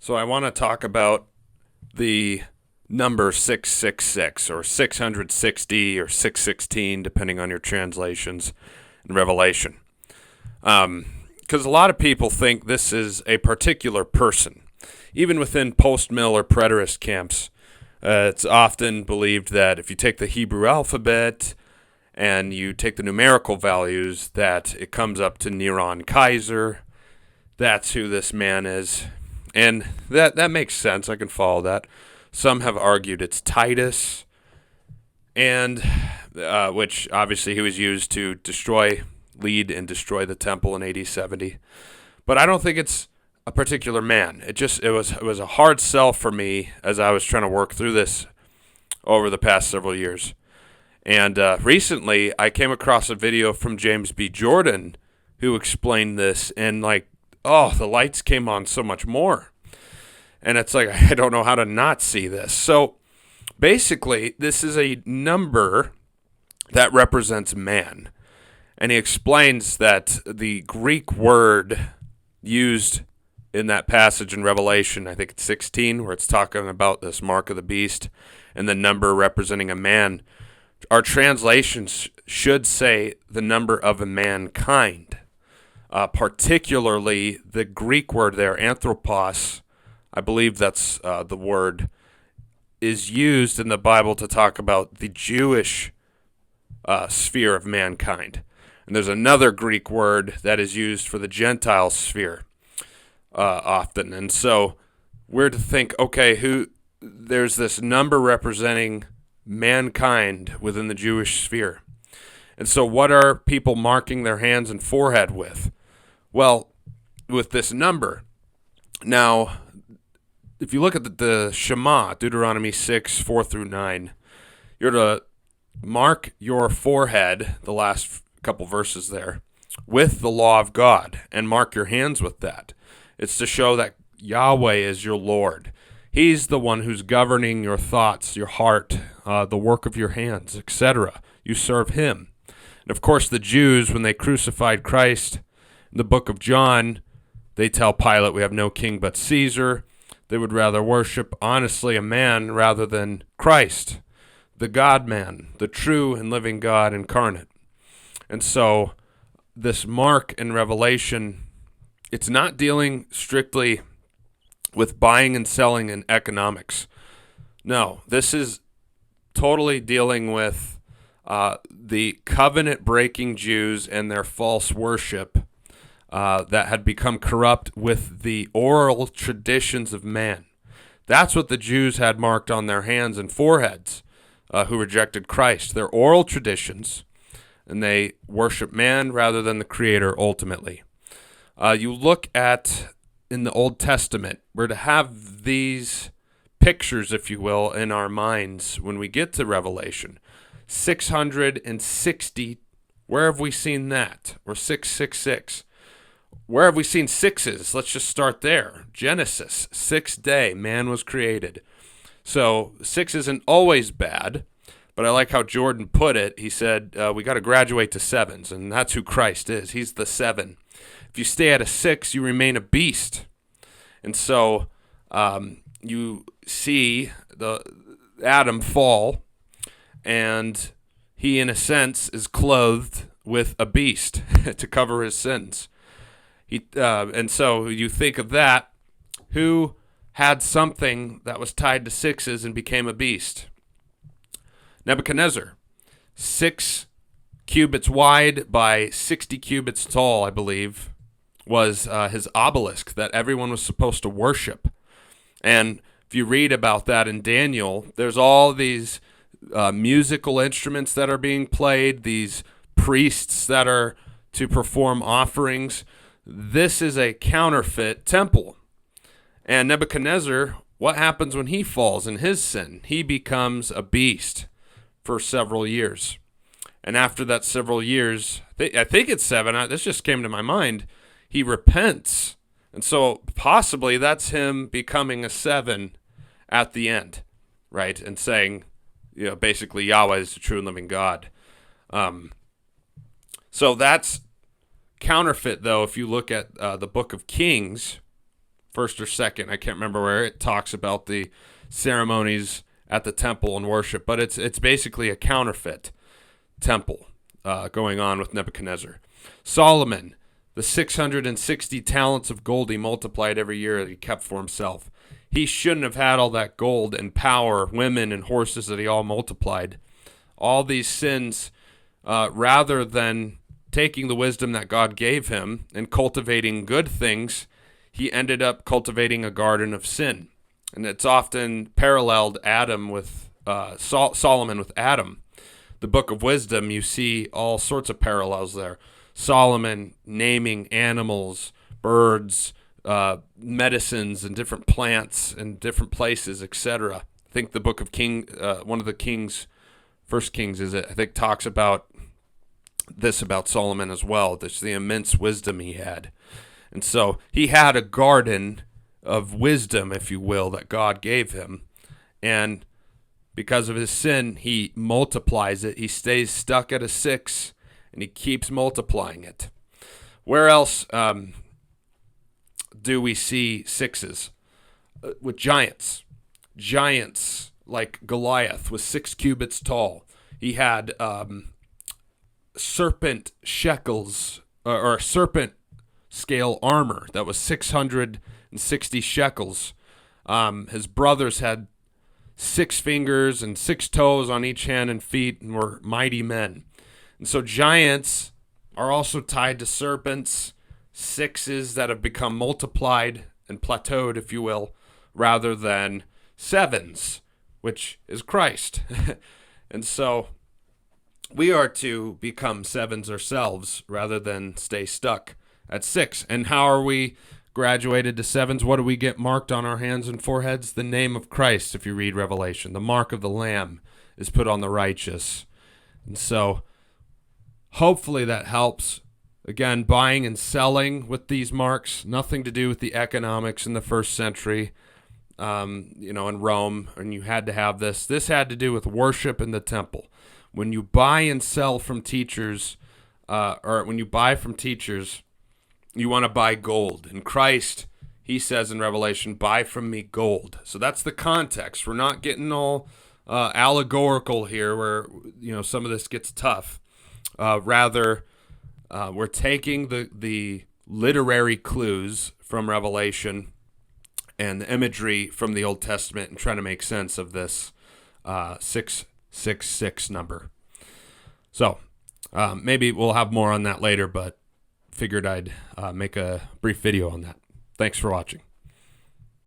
So I want to talk about the number 666 or 660 or 616, depending on your translations in Revelation. Because a lot of people think this is a particular person. Even within post-mill or preterist camps, it's often believed that if you take the Hebrew alphabet and you take the numerical values, that it comes up to Neron Kaiser. That's who this man is. And that makes sense. I can follow that. Some have argued it's Titus, and which obviously he was used to lead and destroy the temple in AD 70. But I don't think it's a particular man. It was a hard sell for me as I was trying to work through this over the past several years. And recently, I came across a video from James B. Jordan who explained this, and the lights came on so much more. And it's like, I don't know how to not see this. So basically, this is a number that represents man. And he explains that the Greek word used in that passage in Revelation, I think it's 16, where it's talking about this mark of the beast and the number representing a man, our translations should say the number of a mankind. Particularly the Greek word there, anthropos, I believe that's the word, is used in the Bible to talk about the Jewish sphere of mankind. And there's another Greek word that is used for the Gentile sphere often. And so we're to think, okay, there's this number representing mankind within the Jewish sphere. And so what are people marking their hands and forehead with? Well, with this number. Now, if you look at the Shema, Deuteronomy 6, 4 through 9, you're to mark your forehead, the last couple verses there, with the law of God, and mark your hands with that. It's to show that Yahweh is your Lord. He's the one who's governing your thoughts, your heart, the work of your hands, etc. You serve him. And of course, the Jews, when they crucified Christ, in the book of John, they tell Pilate, we have no king but Caesar. They would rather worship, honestly, a man rather than Christ, the God-man, the true and living God incarnate. And so this mark in Revelation, it's not dealing strictly with buying and selling in economics. No, this is totally dealing with the covenant-breaking Jews and their false worship that had become corrupt with the oral traditions of man. That's what the Jews had marked on their hands and foreheads who rejected Christ, their oral traditions, and they worship man rather than the Creator ultimately. You look at, in the Old Testament, we're to have these pictures, if you will, in our minds when we get to Revelation. 660, where have we seen that? Or 666. Where have we seen sixes? Let's just start there. Genesis, sixth day, man was created. So 6 isn't always bad, but I like how Jordan put it. He said, we got to graduate to 7s, and that's who Christ is. He's the 7. If you stay at a 6, you remain a beast. And so you see the Adam fall, and he, in a sense, is clothed with a beast to cover his sins. And so you think of that, who had something that was tied to 6s and became a beast? Nebuchadnezzar, 6 cubits wide by 60 cubits tall, I believe, was his obelisk that everyone was supposed to worship. And if you read about that in Daniel, there's all these musical instruments that are being played, these priests that are to perform offerings. This is a counterfeit temple. And Nebuchadnezzar, what happens when he falls in his sin? He becomes a beast for several years. And after that several years, I think it's 7, this just came to my mind, he repents. And so possibly that's him becoming a 7 at the end, right? And saying, basically Yahweh is the true and living God. So that's counterfeit, though. If you look at the book of Kings, first or second. I can't remember where it talks about the ceremonies at the temple and worship, but it's basically a counterfeit temple going on with Nebuchadnezzar. Solomon, the 660 talents of gold he multiplied every year that he kept for himself. He shouldn't have had all that gold and power, women and horses that he all multiplied. All these sins, rather than taking the wisdom that God gave him and cultivating good things, he ended up cultivating a garden of sin. And it's often paralleled Adam with Solomon with Adam. The Book of Wisdom, you see all sorts of parallels there. Solomon naming animals, birds, medicines, and different plants and different places, etc. I think the Book of one of the Kings, First Kings, is it? I think talks about this about Solomon as well. This the immense wisdom he had, and so he had a garden of wisdom, if you will, that God gave him, and because of his sin, he multiplies it. He stays stuck at a 6, and he keeps multiplying it. Where else do we see 6s? With giants. Giants like Goliath was 6 cubits tall. He had serpent shekels, or serpent scale armor that was 660 shekels. His brothers had 6 fingers and 6 toes on each hand and feet, and were mighty men. And so giants are also tied to serpents, 6s that have become multiplied and plateaued, if you will, rather than 7s, which is Christ. And so we are to become 7s ourselves rather than stay stuck at 6. And how are we graduated to 7s? What do we get marked on our hands and foreheads? The name of Christ, if you read Revelation. The mark of the Lamb is put on the righteous. And so hopefully that helps. Again, buying and selling with these marks, nothing to do with the economics in the first century, in Rome, and you had to have this. This had to do with worship in the temple. When you buy and sell from teachers, or when you buy from teachers, you want to buy gold. And Christ, he says in Revelation, buy from me gold. So that's the context. We're not getting all allegorical here where, some of this gets tough. Rather, we're taking the literary clues from Revelation and the imagery from the Old Testament and trying to make sense of this 666 number. So maybe we'll have more on that later, but figured I'd make a brief video on that. Thanks for watching.